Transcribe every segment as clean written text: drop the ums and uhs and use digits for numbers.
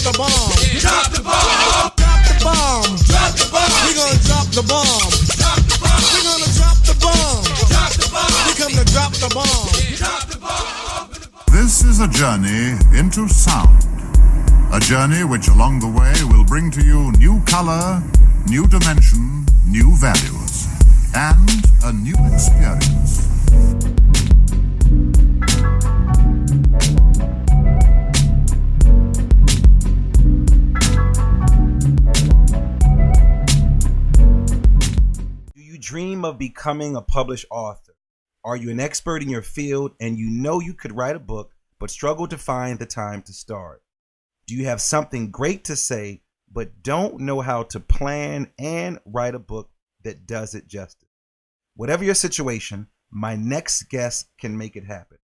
the bomb. Drop the bomb. Drop the bomb. Drop the bomb. We gonna drop the bomb. Drop the bomb. We gonna drop the bomb. Drop the bomb. We come to drop the bomb. Drop the bomb. This is a journey into sound. A journey which along the way will bring to you new color, new dimension, new values, and a new experience. Do you dream of becoming a published author? Are you an expert in your field and you know you could write a book but struggle to find the time to start? Do you have something great to say but don't know how to plan and write a book that does it justice? Whatever your situation, my next guest can make it happen.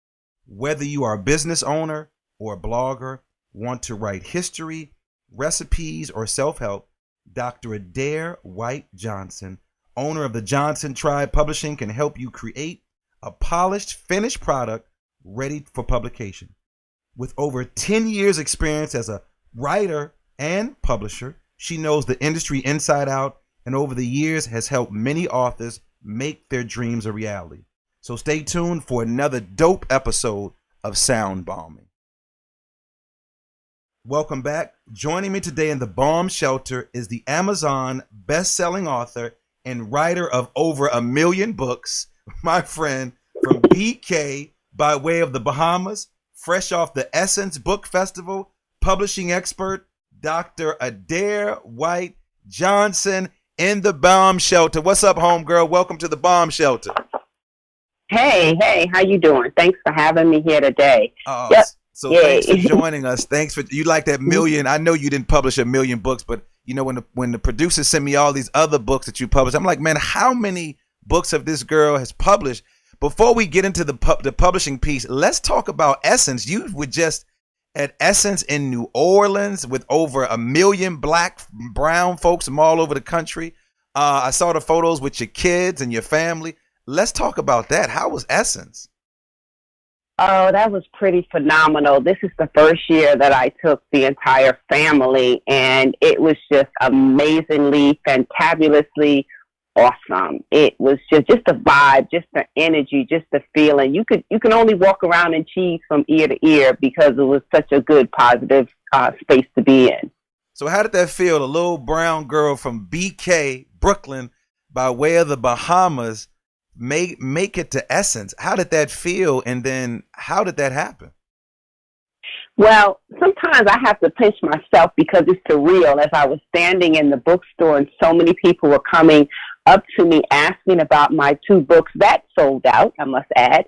Whether you are a business owner or a blogger, want to write history, recipes, or self-help, Dr. Adair White-Johnson, owner of the Johnson Tribe Publishing, can help you create a polished, finished product ready for publication. With over 10 years experience as a writer and publisher, she knows the industry inside out and over the years has helped many authors make their dreams a reality. So stay tuned for another dope episode of Sound Bombing. Welcome back. Joining me today in the bomb shelter is the Amazon best-selling author and writer of over 1 million books, my friend from BK by way of the Bahamas, fresh off the Essence Book Festival, publishing expert, Dr. Adair White-Johnson in the bomb shelter. What's up, homegirl? Welcome to the bomb shelter. Hey, how you doing? Thanks for having me here today. Yep. So thanks for joining us. Thanks for, you like that million. I know you didn't publish 1 million books, but you know, when the producers sent me all these other books that you published, I'm like, man, how many books have this girl has published? Before we get into the publishing piece, let's talk about Essence. You were just at Essence in New Orleans with over 1 million black, brown folks from all over the country. I saw the photos with your kids and your family. Let's talk about that. How was Essence? Oh, that was pretty phenomenal. This is the first year that I took the entire family, and it was just amazingly, fantabulously awesome. It was just the vibe, just the energy, just the feeling. You can only walk around in cheese from ear to ear because it was such a good, positive space to be in. So how did that feel? A little brown girl from BK, Brooklyn, by way of the Bahamas, make it to Essence. How did that feel? And then how did that happen? Well, sometimes I have to pinch myself because it's surreal. As I was standing in the bookstore and so many people were coming up to me asking about my 2 books that sold out, I must add,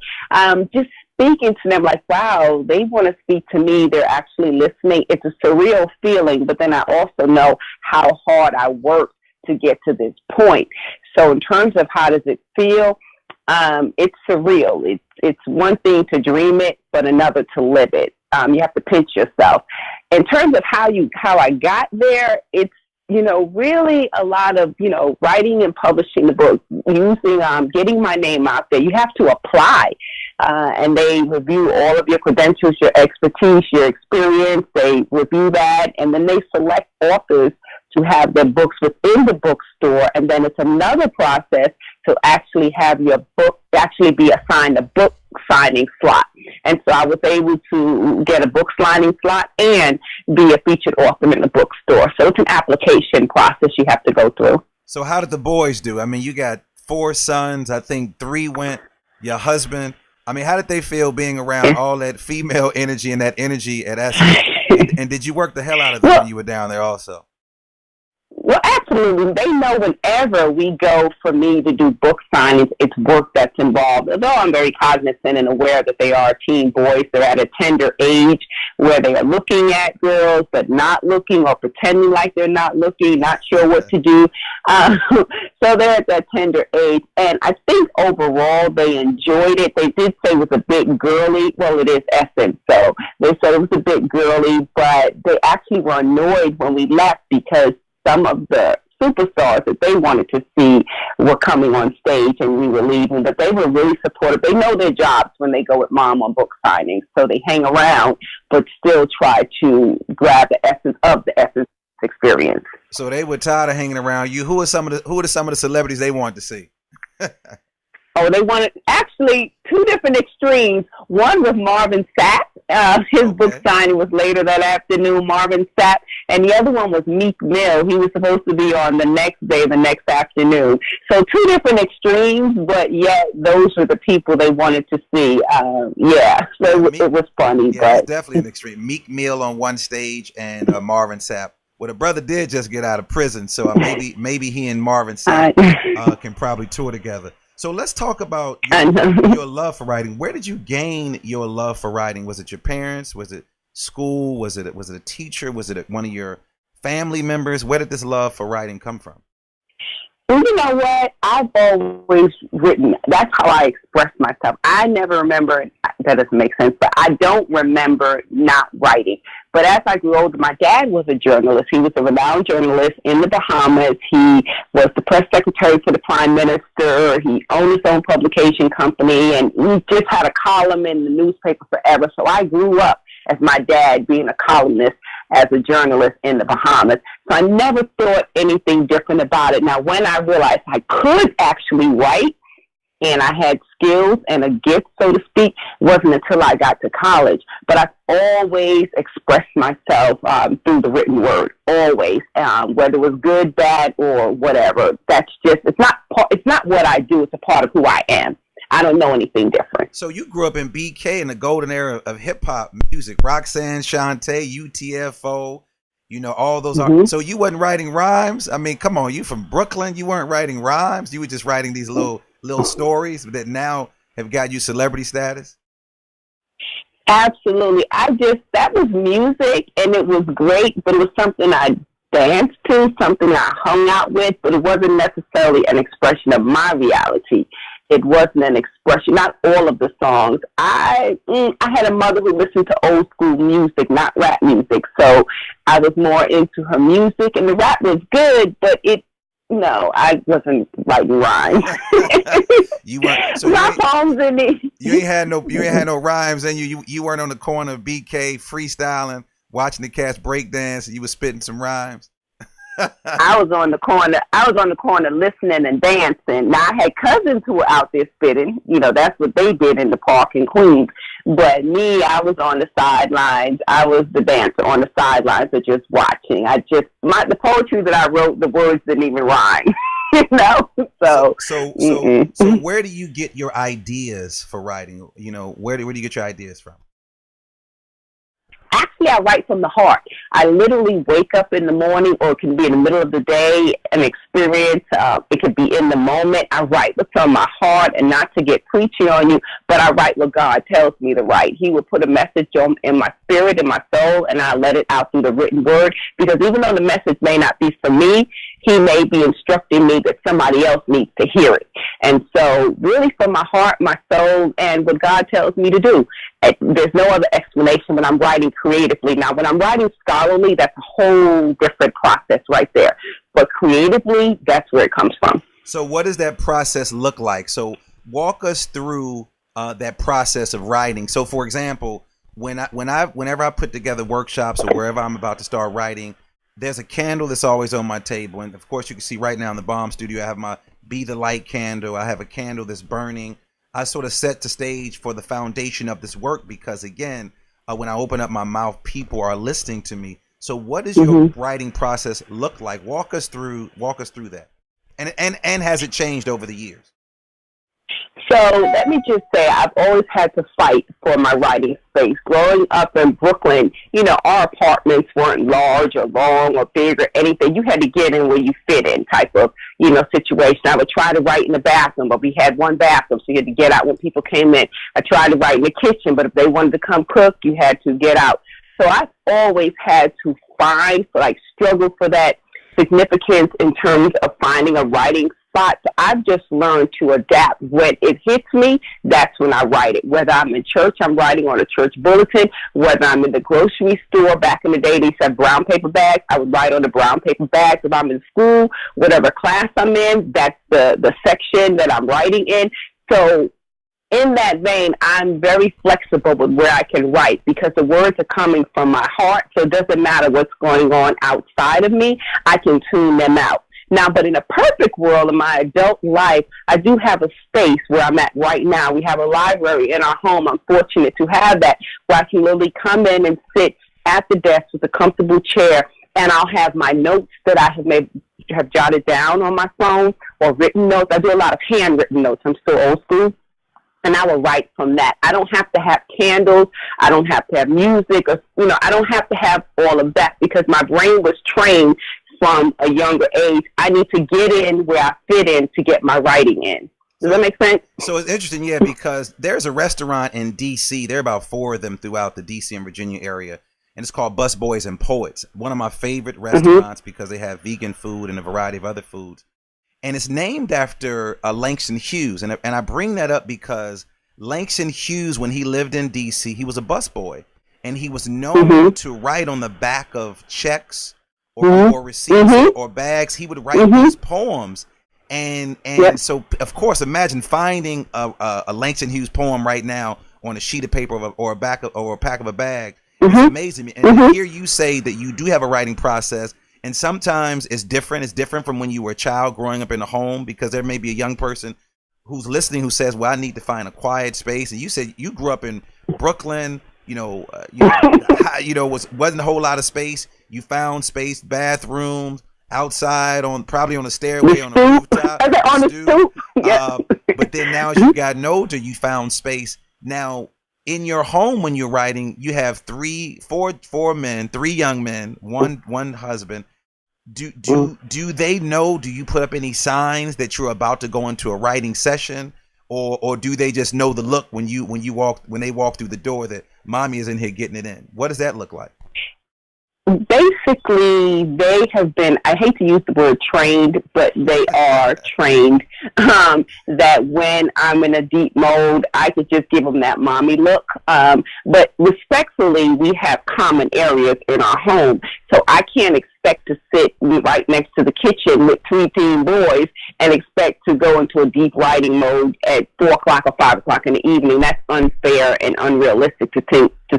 just speaking to them like, wow, they want to speak to me. They're actually listening. It's a surreal feeling, but then I also know how hard I worked to get to this point. So in terms of how does it feel, it's surreal. It's one thing to dream it, but another to live it. You have to pinch yourself. In terms of how I got there, it's, really a lot of, writing and publishing the book, using, getting my name out there. You have to apply, and they review all of your credentials, your expertise, your experience. They review that, and then they select authors to have their books within the bookstore, and then it's another process to actually have your book actually be assigned a book signing slot. And so I was able to get a book signing slot and be a featured author in the bookstore. So it's an application process you have to go through. So how did the boys do? I mean, you got 4 sons. I think 3 went. Your husband. I mean, how did they feel being around all that female energy and that energy at Essence? And did you work the hell out of them when you were down there also? Well, absolutely. They know whenever we go for me to do book signings, it's work that's involved. Although I'm very cognizant and aware that they are teen boys, they're at a tender age where they are looking at girls but not looking or pretending like they're not looking, not sure what to do. So they're at that tender age. And I think overall they enjoyed it. They did say it was a bit girly. Well, it is Essence, so they said it was a bit girly, but they actually were annoyed when we left because some of the superstars that they wanted to see were coming on stage and we were leaving, but they were really supportive. They know their jobs when they go with mom on book signings, so they hang around, but still try to grab the essence of the essence experience. So they were tired of hanging around you. Who are some of the celebrities they wanted to see? Oh, they wanted actually two different extremes. One was Marvin Sapp. His book signing was later that afternoon, Marvin Sapp. And the other one was Meek Mill. He was supposed to be on the next day, the next afternoon. So two different extremes, but yet those were the people they wanted to see. So it was funny. Yeah, but it's definitely an extreme. Meek Mill on one stage and Marvin Sapp. Well, the brother did just get out of prison, so maybe he and Marvin Sapp can probably tour together. So let's talk about your love for writing. Where did you gain your love for writing? Was it your parents? Was it school? Was it a teacher? Was it one of your family members? Where did this love for writing come from? Well, you know what? I've always written. That's how I express myself. I never remember, that doesn't make sense, but I don't remember not writing. But as I grew older, my dad was a journalist. He was a renowned journalist in the Bahamas. He was the press secretary for the prime minister. He owned his own publication company, and he just had a column in the newspaper forever. So I grew up as my dad being a columnist as a journalist in the Bahamas. So I never thought anything different about it. Now, when I realized I could actually write and I had skills and a gift, so to speak, wasn't until I got to college. But I've always expressed myself through the written word, always, whether it was good, bad, or whatever. That's just, it's not what I do, it's a part of who I am. I don't know anything different. So you grew up in BK in the golden era of hip hop music, Roxanne, Shantae, UTFO, all those. So you wasn't writing rhymes? I mean, come on, you from Brooklyn, you weren't writing rhymes? You were just writing these little stories that now have got you celebrity status? Absolutely. That was music, and it was great, but it was something I danced to, something I hung out with, but it wasn't necessarily an expression of my reality. It wasn't an expression, not all of the songs. I had a mother who listened to old school music, not rap music, so I was more into her music, and the rap was good, but I wasn't writing rhymes. You weren't. So my poems in it. You ain't had no rhymes, and you weren't on the corner of BK freestyling, watching the cats break dance, and you were spitting some rhymes. I was on the corner listening and dancing. Now, I had cousins who were out there spitting. That's what they did in the park in Queens. But me, I was on the sidelines. I was the dancer on the sidelines of just watching. The poetry that I wrote, the words didn't even rhyme. So where do you get your ideas for writing? Where do you get your ideas from? Actually, I write from the heart. I literally wake up in the morning, or it can be in the middle of the day, an experience. It could be in the moment. I write what's on my heart, and not to get preachy on you, but I write what God tells me to write. He will put a message in my spirit, in my soul, and I let it out through the written word, because even though the message may not be for me, he may be instructing me that somebody else needs to hear it. And so really from my heart, my soul, and what God tells me to do. There's no other explanation when I'm writing creatively. Now, when I'm writing scholarly, that's a whole different process right there. But creatively, that's where it comes from. So what does that process look like? So walk us through that process of writing. So, for example, whenever I put together workshops or wherever I'm about to start writing, there's a candle that's always on my table. And, of course, you can see right now in the Bomb Studio, I have my Be the Light candle. I have a candle that's burning. I sort of set the stage for the foundation of this work because, again, when I open up my mouth, people are listening to me. So what does your writing process look like? Walk us through that. And has it changed over the years? So let me just say, I've always had to fight for my writing space. Growing up in Brooklyn, our apartments weren't large or long or big or anything. You had to get in where you fit in type of, situation. I would try to write in the bathroom, but we had one bathroom, so you had to get out when people came in. I tried to write in the kitchen, but if they wanted to come cook, you had to get out. So I've always had to struggle for that significance in terms of finding a writing spot. So I've just learned to adapt. When it hits me, that's when I write it. Whether I'm in church, I'm writing on a church bulletin. Whether I'm in the grocery store, back in the day, they said brown paper bags. I would write on the brown paper bags. If I'm in school, whatever class I'm in, that's the section that I'm writing in. So in that vein, I'm very flexible with where I can write because the words are coming from my heart. So it doesn't matter what's going on outside of me. I can tune them out. Now, but in a perfect world in my adult life, I do have a space where I'm at right now. We have a library in our home. I'm fortunate to have that where I can literally come in and sit at the desk with a comfortable chair, and I'll have my notes that I have jotted down on my phone or written notes. I do a lot of handwritten notes. I'm still old school. And I will write from that. I don't have to have candles. I don't have to have music, or I don't have to have all of that because my brain was trained from a younger age. I need to get in where I fit in to get my writing in. Does that make sense? So it's interesting, yeah, because there's a restaurant in D.C. There are about 4 of them throughout the D.C. and Virginia area, and it's called Busboys and Poets. One of my favorite restaurants because they have vegan food and a variety of other foods. And it's named after Langston Hughes. And I bring that up because Langston Hughes, when he lived in D.C., he was a busboy. And he was known to write on the back of checks or receipts or bags. He would write these poems. And so, of course, imagine finding a Langston Hughes poem right now on a sheet of paper or a pack of a bag. It's amazing. And to hear you say that you do have a writing process. And sometimes it's different. It's different from when you were a child growing up in a home, because there may be a young person who's listening who says, well, I need to find a quiet space. And you said you grew up in Brooklyn, wasn't a whole lot of space. You found space, bathrooms, outside, probably on a stairway, on a rooftop. On the stoop. Yeah. But then now as you got older, you found space. Now, in your home when you're writing, you have four men, 3 young men, one husband. Do they know? Do you put up any signs that you're about to go into a writing session, or do they just know the look when they walk through the door that mommy is in here getting it in? What does that look like? Basically, they have been, I hate to use the word trained, but they are trained, that when I'm in a deep mode, I could just give them that mommy look. But respectfully, we have common areas in our home, so I can't expect to sit right next to the kitchen with 3 teen boys and expect to go into a deep writing mode at 4 o'clock or 5 o'clock in the evening. That's unfair and unrealistic to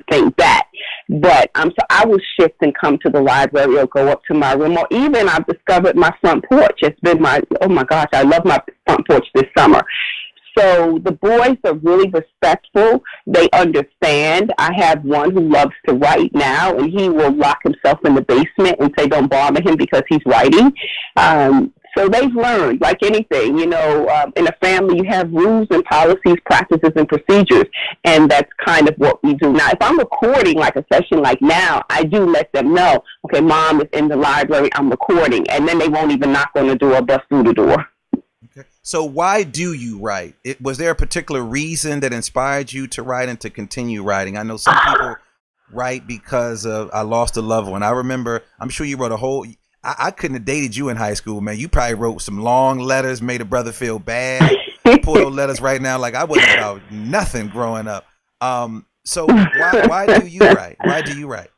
think that. But so I will shift and come to the library or go up to my room, or even I've discovered my front porch. It's been oh my gosh, I love my front porch this summer. So the boys are really respectful. They understand. I have one who loves to write now, and he will lock himself in the basement and say don't bother him because he's writing. So they've learned, like anything, in a family you have rules and policies, practices, and procedures, and that's kind of what we do. Now, if I'm recording like a session like now, I do let them know, okay, mom is in the library, I'm recording, and then they won't even knock on the door or bust through the door. Okay. So why do you write? Was there a particular reason that inspired you to write and to continue writing? I know some people write because of I lost a loved one. I remember, I'm sure you wrote a whole... I couldn't have dated you in high school, man. You probably wrote some long letters, made a brother feel bad. Pull those letters right now like I wasn't about nothing growing up. So why do you write? Why do you write?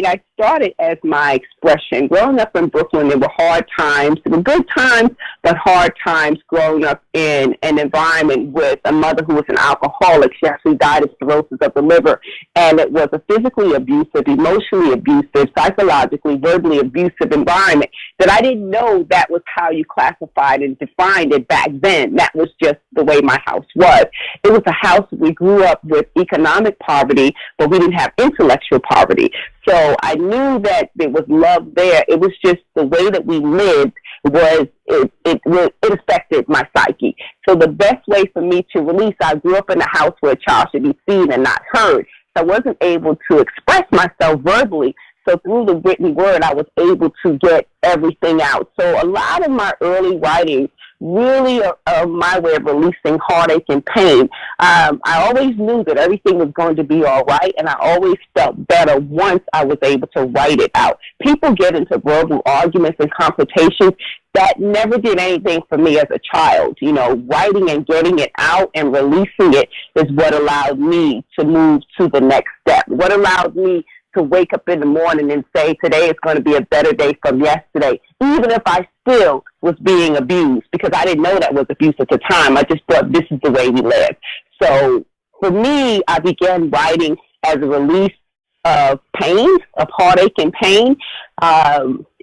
I started as my expression. Growing up in Brooklyn, there were hard times. There were good times, but hard times growing up in an environment with a mother who was an alcoholic. She actually died of cirrhosis of the liver. And it was a physically abusive, emotionally abusive, psychologically, verbally abusive environment that I didn't know that was how you classified and defined it back then. That was just the way my house was. It was a house we grew up with economic poverty, but we didn't have intellectual poverty. So I knew that there was love there. It was just the way that we lived it affected my psyche. So the best way for me to release, I grew up in a house where a child should be seen and not heard. So I wasn't able to express myself verbally. So through the written word, I was able to get everything out. So a lot of my early writings really are my way of releasing heartache and pain. I always knew that everything was going to be all right, and I always felt better once I was able to write it out. People get into verbal arguments and confrontations. That never did anything for me as a child. Writing and getting it out and releasing it is what allowed me to move to the next step, what allowed me to wake up in the morning and say, today is going to be a better day from yesterday, even if I still was being abused, because I didn't know that was abuse at the time. I just thought this is the way we live. So for me, I began writing as a release of pain, of heartache and pain.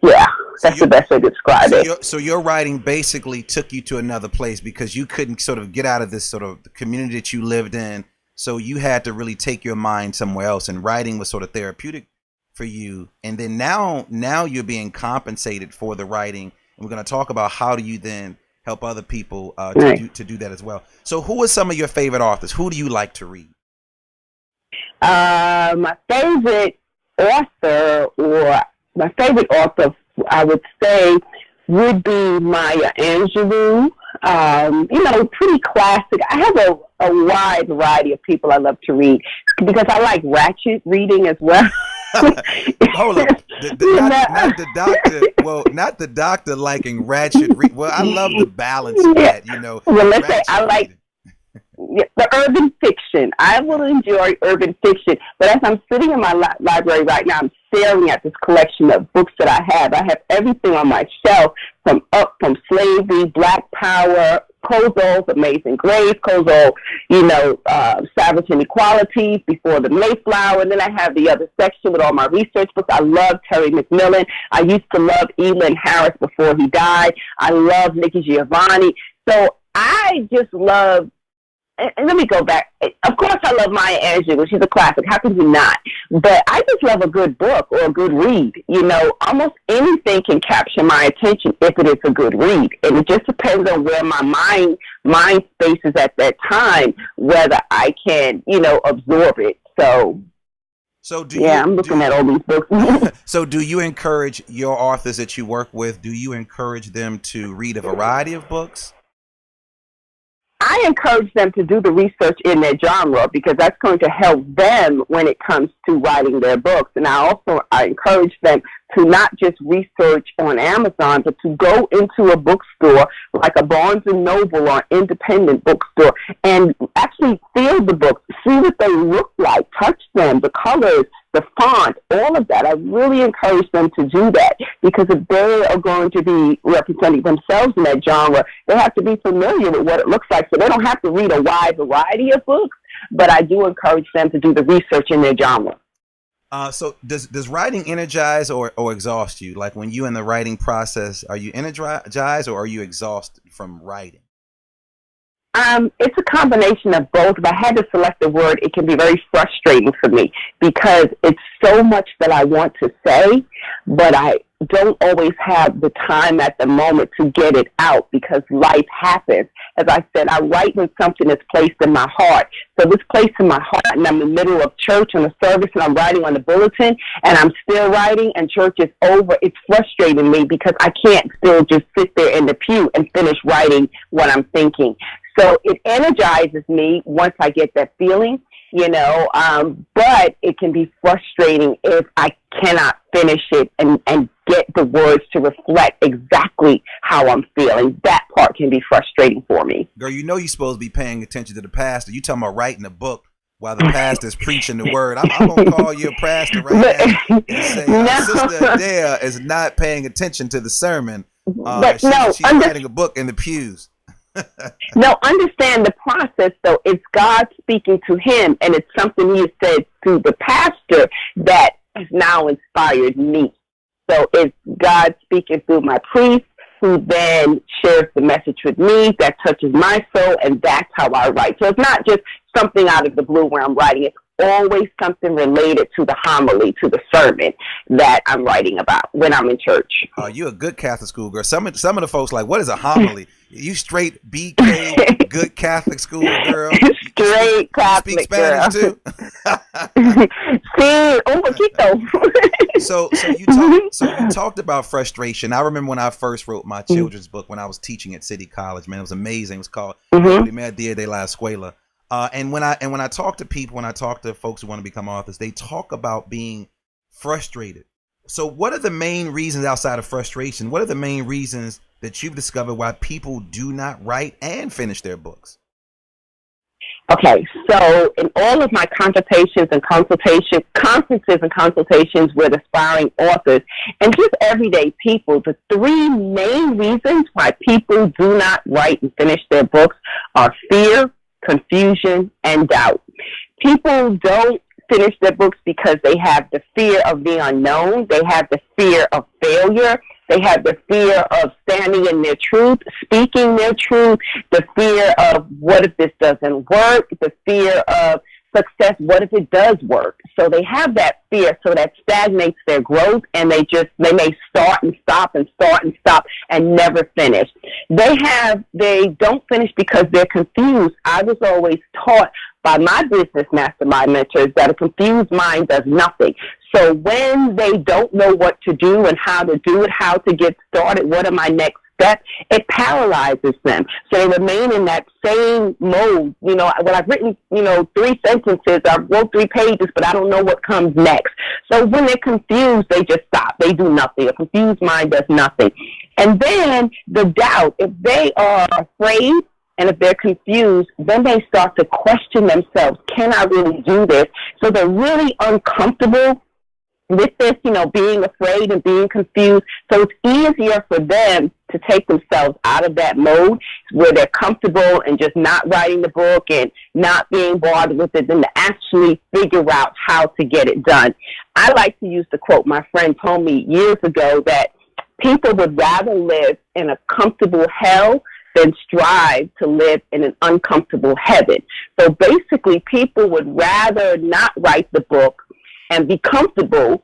Yeah, that's the best way to describe it. So your writing basically took you to another place because you couldn't sort of get out of this sort of community that you lived in. So you had to really take your mind somewhere else, and writing was sort of therapeutic for you. And then now you're being compensated for the writing. And we're going to talk about how do you then help other people to do that as well. So who are some of your favorite authors? Who do you like to read? My favorite author, I would say, would be Maya Angelou. Pretty classic. I have a wide variety of people I love to read because I like ratchet reading as well. Hold on. Not the doctor. Well, not the doctor liking ratchet read. Well, I love the balance of that, Well, let's say I like the urban fiction. I will enjoy urban fiction, but as I'm sitting in my library right now, I'm staring at this collection of books that I have. I have everything on my shelf from slavery, Black Power, Kozo's Amazing Grace, Kozo, Savage Inequalities, Before the Mayflower, and then I have the other section with all my research books. I love Terry McMillan. I used to love Elin Harris before he died. I love Nikki Giovanni. So I just love. And let me go back. Of course, I love Maya Angelou. She's a classic. How could you not? But I just love a good book or a good read. Almost anything can capture my attention if it is a good read. And it just depends on where my mind space is at that time, whether I can, absorb it. I'm looking at all these books. So do you encourage your authors that you work with, do you encourage them to read a variety of books? I encourage them to do the research in their genre because that's going to help them when it comes to writing their books. And I encourage them to not just research on Amazon, but to go into a bookstore like a Barnes & Noble or independent bookstore and actually feel the books, see what they look like, touch them, the colors, the font, all of that. I really encourage them to do that because if they are going to be representing themselves in that genre, they have to be familiar with what it looks like. So they don't have to read a wide variety of books, but I do encourage them to do the research in their genre. So does writing energize or exhaust you? Like when you in the writing process, are you energized or are you exhausted from writing? It's a combination of both. If I had to select a word, it can be very frustrating for me because it's so much that I want to say, but I don't always have the time at the moment to get it out because life happens. As I said, I write when something is placed in my heart. So it's placed in my heart and I'm in the middle of church on a service and I'm writing on the bulletin and I'm still writing and church is over. It's frustrating me because I can't still just sit there in the pew and finish writing what I'm thinking. So it energizes me once I get that feeling, but it can be frustrating if I cannot finish it and get the words to reflect exactly how I'm feeling. That part can be frustrating for me. Girl, you're supposed to be paying attention to the pastor. You talking about writing a book while the pastor's preaching the word. I'm going to call you a pastor right now and say, Sister Adair is not paying attention to the sermon. She's writing a book in the pews. No, understand the process, though. It's God speaking to him, and it's something he has said to the pastor that has now inspired me. So it's God speaking through my priest, who then shares the message with me that touches my soul, and that's how I write. So it's not just something out of the blue where I'm writing. It's always something related to the homily, to the sermon that I'm writing about when I'm in church. You're a good Catholic school girl. Some of the folks like, what is a homily? You straight BK, good Catholic school girl. Straight Catholic speak Spanish girl. Too? Sí, un poquito. So you talked about frustration. I remember when I first wrote my children's book when I was teaching at City College. Man, it was amazing. It was called Primer Día de la Escuela. And when I talk to people, when I talk to folks who want to become authors, they talk about being frustrated. So what are the main reasons outside of frustration? What are the main reasons that you've discovered why people do not write and finish their books? Okay, so in all of my consultations and conferences and consultations with aspiring authors and just everyday people, the three main reasons why people do not write and finish their books are fear, confusion, and doubt. People don't finish their books because they have the fear of the unknown. They have the fear of failure. They have the fear of standing in their truth, speaking their truth, the fear of what if this doesn't work, the fear of success, what if it does work. So they have that fear, so that stagnates their growth, and they may start and stop and start and stop and never finish. They don't finish because they're confused. I was always taught by my business mastermind mentors that a confused mind does nothing. So when they don't know what to do and how to do it, how to get started, what are my next steps, it paralyzes them. So they remain in that same mode. When I've written, 3 sentences, I wrote 3 pages, but I don't know what comes next. So when they're confused, they just stop. They do nothing. A confused mind does nothing. And then the doubt, if they are afraid, and if they're confused, then they start to question themselves. Can I really do this? So they're really uncomfortable with this, being afraid and being confused. So it's easier for them to take themselves out of that mode where they're comfortable and just not writing the book and not being bothered with it than to actually figure out how to get it done. I like to use the quote my friend told me years ago that people would rather live in a comfortable hell than strive to live in an uncomfortable heaven. So basically, people would rather not write the book and be comfortable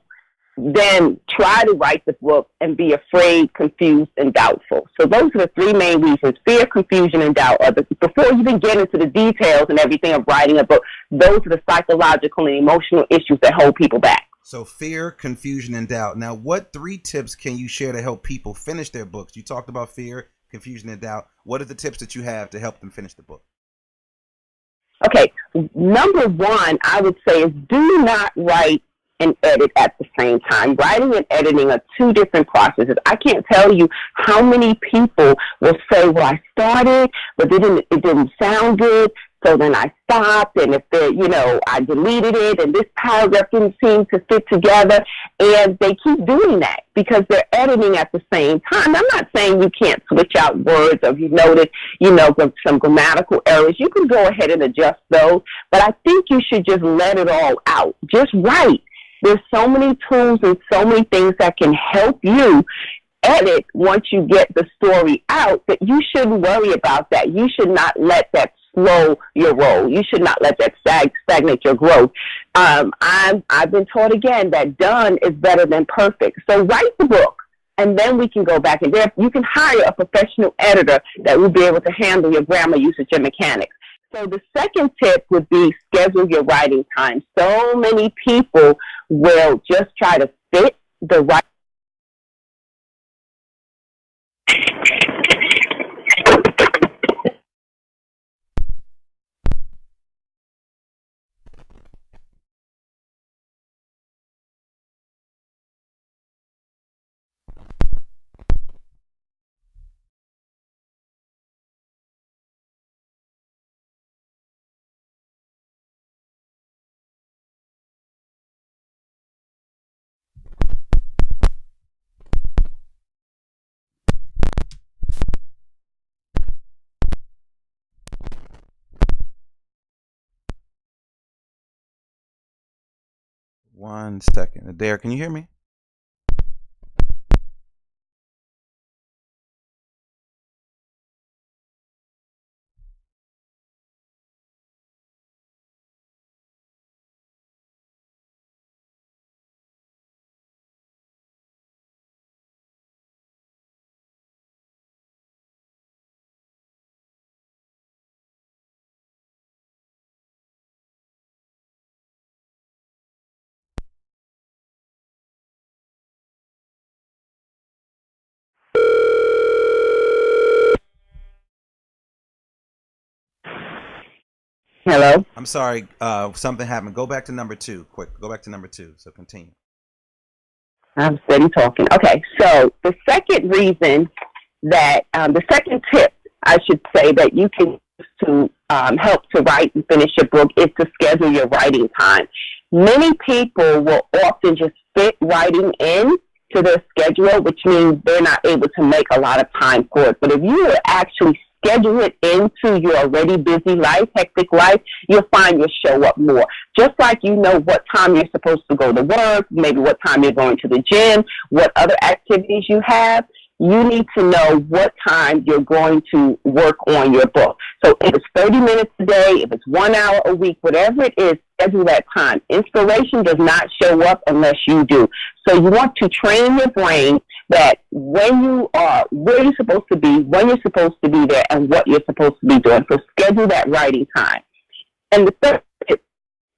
than try to write the book and be afraid, confused, and doubtful. So those are the 3 main reasons: fear, confusion, and doubt. Before you even get into the details and everything of writing a book, those are the psychological and emotional issues that hold people back. So fear, confusion, and doubt. Now, what 3 tips can you share to help people finish their books? You talked about fear, confusion, and doubt. What are the tips that you have to help them finish the book? Okay, number 1, I would say, is do not write and edit at the same time. Writing and editing are 2 different processes. I can't tell you how many people will say, well, I started, but it didn't sound good, so then I stopped, and if I deleted it, and this paragraph didn't seem to fit together, and they keep doing that because they're editing at the same time. I'm not saying you can't switch out words, or if you noted, some grammatical errors. You can go ahead and adjust those, but I think you should just let it all out. Just write. There's so many tools and so many things that can help you edit once you get the story out that you shouldn't worry about that. You should not let that slow your roll. You should not let that stagnate your growth. I've been taught again that done is better than perfect. So write the book, and then we can go back and there. You can hire a professional editor that will be able to handle your grammar, usage, and mechanics. So the second tip would be schedule your writing time. So many people will just try to fit the right. One second. Adair, can you hear me? Hello? I'm sorry. Something happened. Go back to number 2. Quick. Go back to number 2. So continue. I'm steady talking. Okay, so the second reason that, the second tip, I should say, that you can to help to write and finish your book is to schedule your writing time. Many people will often just fit writing in to their schedule, which means they're not able to make a lot of time for it. But if you will actually schedule it into your already busy life, hectic life, you'll find you'll show up more. Just like you know what time you're supposed to go to work, maybe what time you're going to the gym, what other activities you have, you need to know what time you're going to work on your book. So if it's 30 minutes a day, if it's 1 hour a week, whatever it is, schedule that time. Inspiration does not show up unless you do. So you want to train your brain that when you are where you're supposed to be, when you're supposed to be there, and what you're supposed to be doing. So schedule that writing time. And the third tip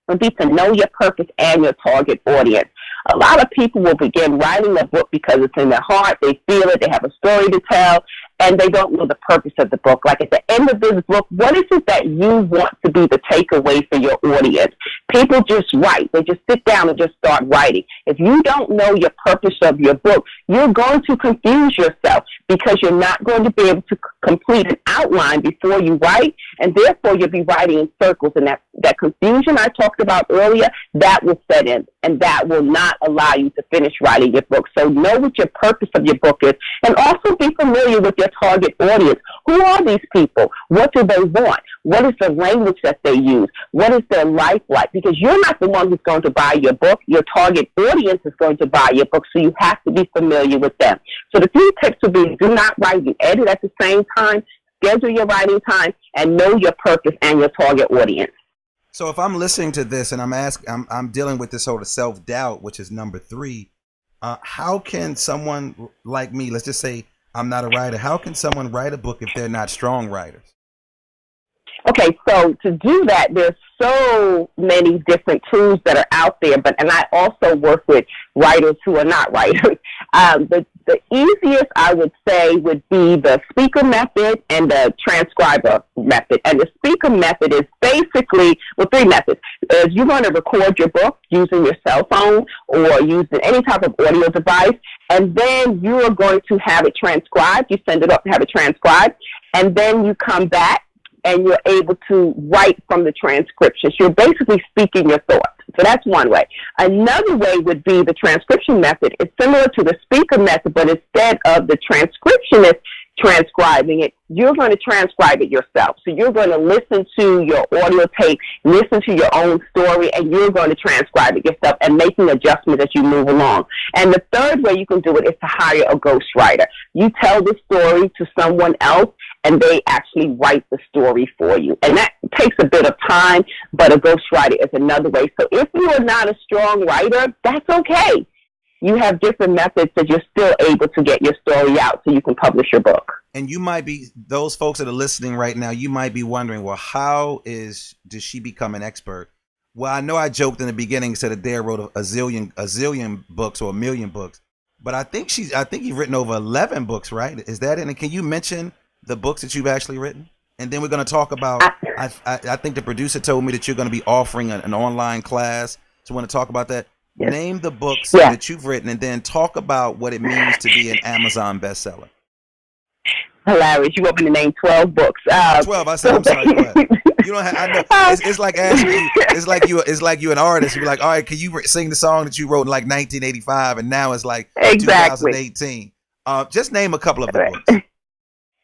would be to know your purpose and your target audience. A lot of people will begin writing a book because it's in their heart, they feel it, they have a story to tell, and they don't know the purpose of the book. Like at the end of this book, what is it that you want to be the takeaway for your audience? People just write. They just sit down and just start writing. If you don't know your purpose of your book, you're going to confuse yourself because you're not going to be able to complete an outline before you write, and therefore you'll be writing in circles. And that confusion I talked about earlier, that will set in, and that will not allow you to finish writing your book. So know what your purpose of your book is, and also be familiar with your target audience. Who are these people? What do they want? What is the language that they use? What is their life like? Because you're not the one who's going to buy your book. Your target audience is going to buy your book, so you have to be familiar with them. So the 3 tips would be: do not write and edit at the same time, schedule your writing time, and know your purpose and your target audience. So if I'm listening to this and I'm dealing with this sort of self-doubt, which is number 3, how can someone like me, let's just say I'm not a writer, how can someone write a book if they're not strong writers? Okay, so to do that, there's so many different tools that are out there, and I also work with writers who are not writers. The easiest, I would say, would be the speaker method and the transcriber method. And the speaker method is basically, 3 methods. You're going to record your book using your cell phone or using any type of audio device, and then you are going to have it transcribed. You send it up to have it transcribed, and then you come back and you're able to write from the transcriptions. You're basically speaking your thoughts. So that's one way. Another way would be the transcription method. It's similar to the speaker method, but instead of the transcriptionist transcribing it, you're going to transcribe it yourself. So you're going to listen to your audio tape, listen to your own story, and you're going to transcribe it yourself and making adjustments as you move along. And the third way you can do it is to hire a ghostwriter. You tell the story to someone else, and they actually write the story for you. And that takes a bit of time, but a ghostwriter is another way. So if you are not a strong writer, that's okay. You have different methods that you're still able to get your story out so you can publish your book. And you might be, those folks that are listening right now, you might be wondering, well, does she become an expert? Well, I know I joked in the beginning, said Adair wrote a zillion books or a million books, but I think you've written over 11 books, right? Is that it? And can you mention the books that you've actually written? And then we're going to talk about, I think the producer told me that you're going to be offering an online class. So I want to talk about that. Yes. Name the books that you've written, and then talk about what it means to be an Amazon bestseller. Hilarious! You want me to name 12 books? 12. I said, I'm sorry. Go ahead. You don't have. I know. It's like asking you. It's like you an artist. You're like, all right, can you sing the song that you wrote in like 1985, and now it's like 2018. Just name a couple of the books.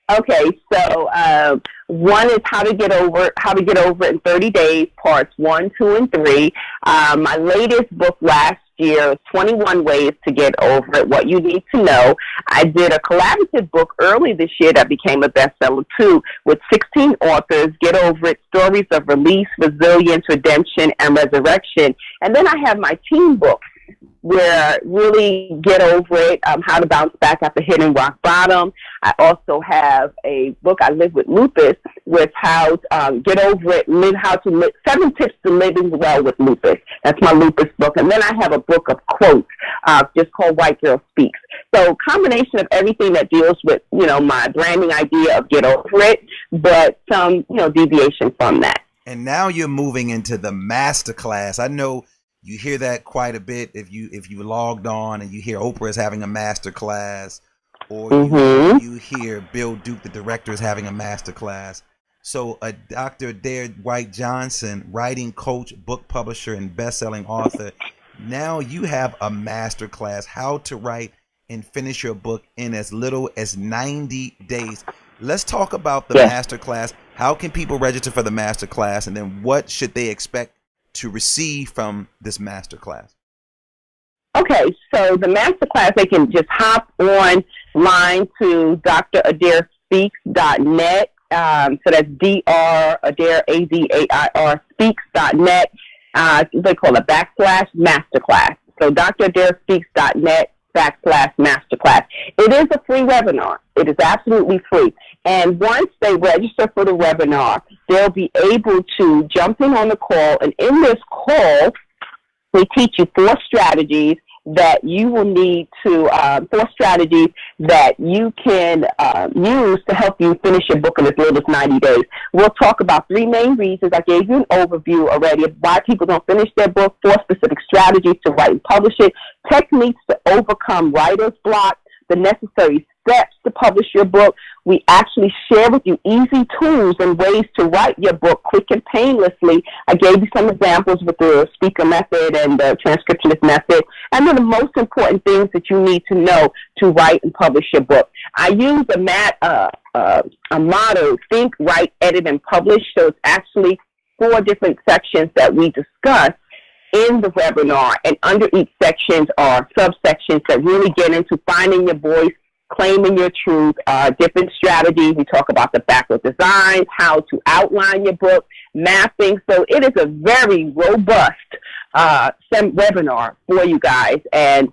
Okay, so one is How to Get Over It in 30 Days, parts 1, 2, and 3. My latest book last year is 21 Ways to Get Over It, What You Need to Know. I did a collaborative book early this year that became a bestseller too, with 16 authors, Get Over It, Stories of Release, Resilience, Redemption, and Resurrection. And then I have my teen book, where really Get Over It, How to Bounce Back After Hitting Rock Bottom. I also have a book, I Live with Lupus, with how Get Over It, 7 Tips to Living Well with Lupus. That's my lupus book. And then I have a book of quotes, just called White Girl Speaks. So combination of everything that deals with, my branding idea of Get Over It, but some, deviation from that. And now you're moving into the masterclass. I know you hear that quite a bit if you logged on and you hear Oprah is having a master class, or you hear Bill Duke, the director, is having a master class. So, Dr. Adair White-Johnson, writing coach, book publisher, and best-selling author. Now you have a master class, how to write and finish your book in as little as 90 days. Let's talk about the master class. How can people register for the master class, and then what should they expect to receive from this master class? Okay, so the master class, they can just hop online to dradair.speaks.net. So that's Adair, Adair, speaks.net. They call it /masterclass. So dradair.speaks.net/masterclass. It is a free webinar. It is absolutely free. And once they register for the webinar, they'll be able to jump in on the call. And in this call, we teach you 4 strategies that you will need to, 4 strategies that you can use to help you finish your book in as little as 90 days. We'll talk about 3 main reasons. I gave you an overview already of why people don't finish their book, 4 specific strategies to write and publish it, techniques to overcome writer's block, the necessary steps to publish your book. We actually share with you easy tools and ways to write your book quick and painlessly. I gave you some examples with the speaker method and the transcriptionist method. And then the most important things that you need to know to write and publish your book. I use a motto, think, write, edit, and publish. So it's actually 4 different sections that we discuss in the webinar, and under each section are subsections that really get into finding your voice, claiming your truth, different strategies. We talk about the backward designs, how to outline your book, mapping. So it is a very robust webinar for you guys, and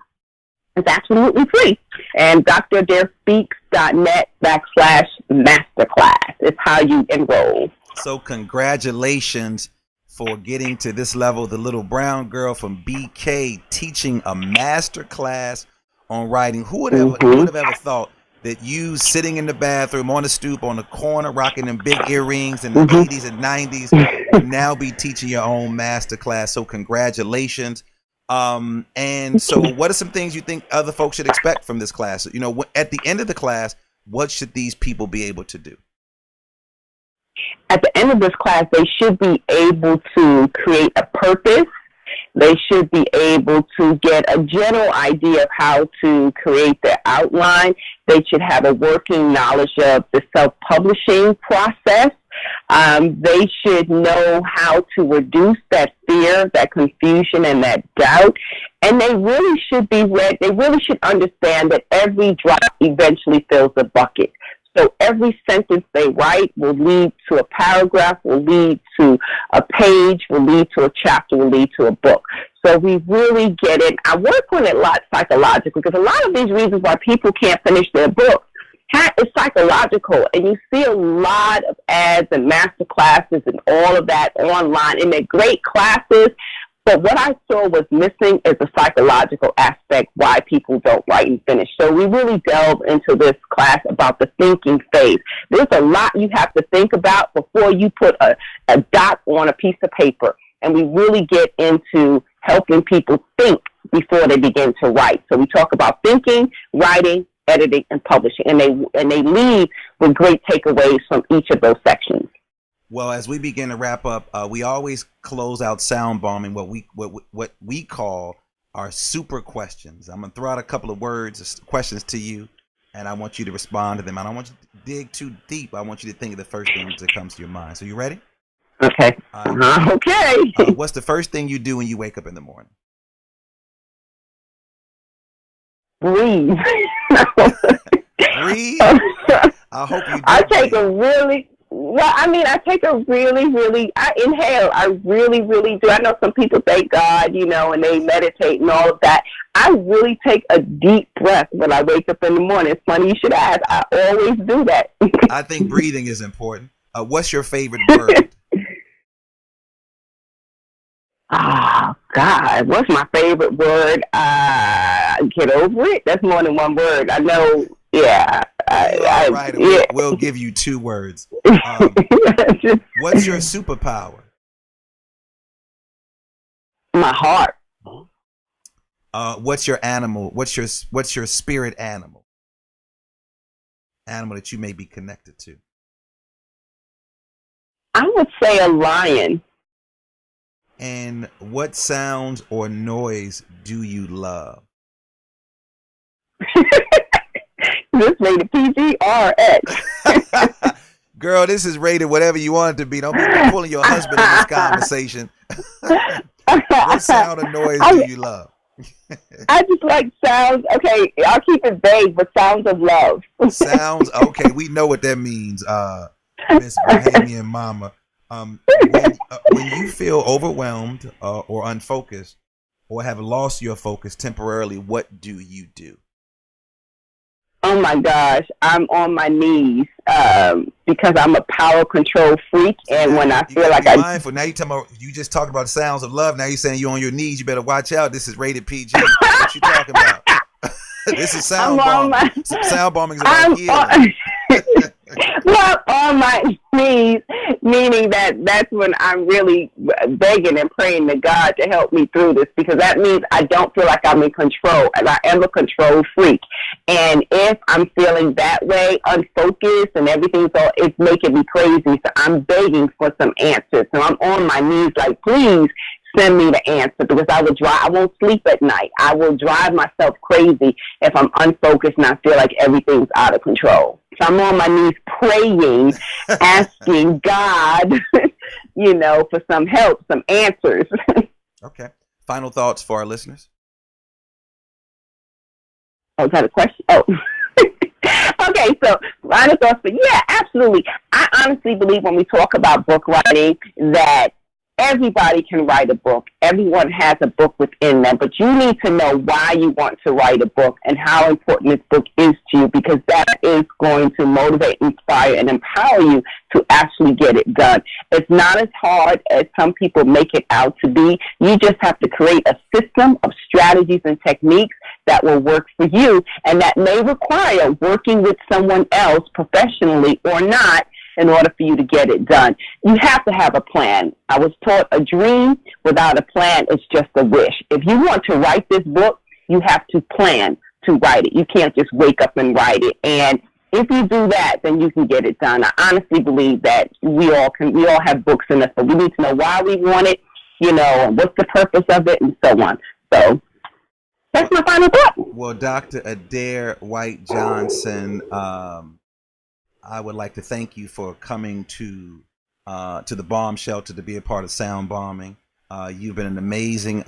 it's absolutely free. And dradarespeaks.net/masterclass is how you enroll. So congratulations for getting to this level. The little brown girl from BK teaching a master class on writing. Who would have ever thought that you sitting in the bathroom on the stoop on the corner rocking them big earrings in the 80s and 90s would now be teaching your own master class? So congratulations. And so what are some things you think other folks should expect from this class? You know, at the end of the class, what should these people be able to do? At the end of this class, they should be able to create a purpose. They should be able to get a general idea of how to create their outline. They should have a working knowledge of the self-publishing process. They should know how to reduce that fear, that confusion, and that doubt. And they really should be they really should understand that every drop eventually fills the bucket. So every sentence they write will lead to a paragraph, will lead to a page, will lead to a chapter, will lead to a book. So we really get it. I work on it a lot psychologically, because a lot of these reasons why people can't finish their book is psychological. And you see a lot of ads and master classes and all of that online, and they're great classes. But what I saw was missing is the psychological aspect why people don't write and finish. So we really delve into this class about the thinking phase. There's a lot you have to think about before you put a dot on a piece of paper. And we really get into helping people think before they begin to write. So we talk about thinking, writing, editing, and publishing. And they leave with great takeaways from each of those sections. Well, as we begin to wrap up, we always close out sound bombing what we call our super questions. I'm gonna throw out a couple of questions to you, and I want you to respond to them. I don't want you to dig too deep. I want you to think of the first thing that comes to your mind. So you ready? Okay. Okay. What's the first thing you do when you wake up in the morning? Breathe. Breathe. I hope you do. I take a really I inhale. I really, really do. I know some people thank God, and they meditate and all of that. I really take a deep breath when I wake up in the morning. It's funny you should ask. I always do that. I think breathing is important. What's your favorite word? Oh, God. What's my favorite word? Get over it. That's more than one word. I know. Yeah. Right. Yeah. We'll give you 2 words. What's your superpower? My heart. What's your animal? What's your spirit animal? Animal that you may be connected to. I would say a lion. And what sounds or noise do you love? This rated PG or X? Girl, this is rated whatever you want it to be. Don't be pulling your husband in this conversation. What sound or noise do you love? I just like sounds. Okay, I'll keep it vague, but sounds of love. Sounds. Okay, we know what that means, Miss Bohemian Mama. When you feel overwhelmed or unfocused or have lost your focus temporarily, what do you do? Oh my gosh, I'm on my knees because I'm a power control freak, and when I feel like mindful. Now you talking about, you just talked about sounds of love. Now you're saying you're on your knees. You better watch out. This is rated PG. What you talking about? This is sound bombing. Sound bombing is about healing. Well, on my knees, meaning that's when I'm really begging and praying to God to help me through this, because that means I don't feel like I'm in control, and I am a control freak. And if I'm feeling that way, unfocused, and everything's it's making me crazy, so I'm begging for some answers. So I'm on my knees like, please send me the answer, because I won't sleep at night. I will drive myself crazy if I'm unfocused and I feel like everything's out of control. So I'm on my knees praying, asking God, for some help, some answers. Okay. Final thoughts for our listeners? Oh, is that a question? Oh. Okay, so final thoughts. But yeah, absolutely. I honestly believe when we talk about book writing that everybody can write a book. Everyone has a book within them, but you need to know why you want to write a book and how important this book is to you, because that is going to motivate, inspire, and empower you to actually get it done. It's not as hard as some people make it out to be. You just have to create a system of strategies and techniques that will work for you, and that may require working with someone else professionally or not, in order for you to get it done. You have to have a plan. I was taught a dream without a plan is just a wish. If you want to write this book, you have to plan to write it. You can't just wake up and write it. And if you do that, then you can get it done. I honestly believe that we all have books in us, but we need to know why we want it, what's the purpose of it, and so on. So that's my final thought. Well, Dr. Adair White-Johnson, I would like to thank you for coming to the bomb shelter to be a part of Sound Bombing. You've been an amazing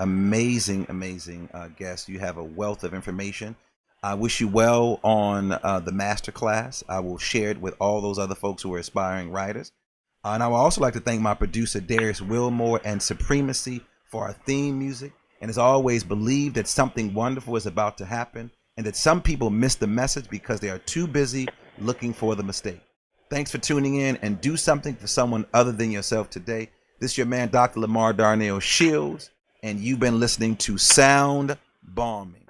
guest. You have a wealth of information. I wish you well on the masterclass. I will share it with all those other folks who are aspiring writers. And I would also like to thank my producer, Darius Wilmore and Supremacy, for our theme music. And as always, believe that something wonderful is about to happen, and that some people miss the message because they are too busy looking for the mistake. Thanks for tuning in, and do something for someone other than yourself today. This is your man, Dr. LaMarr Darnell Shields, and you've been listening to Sound Bombing.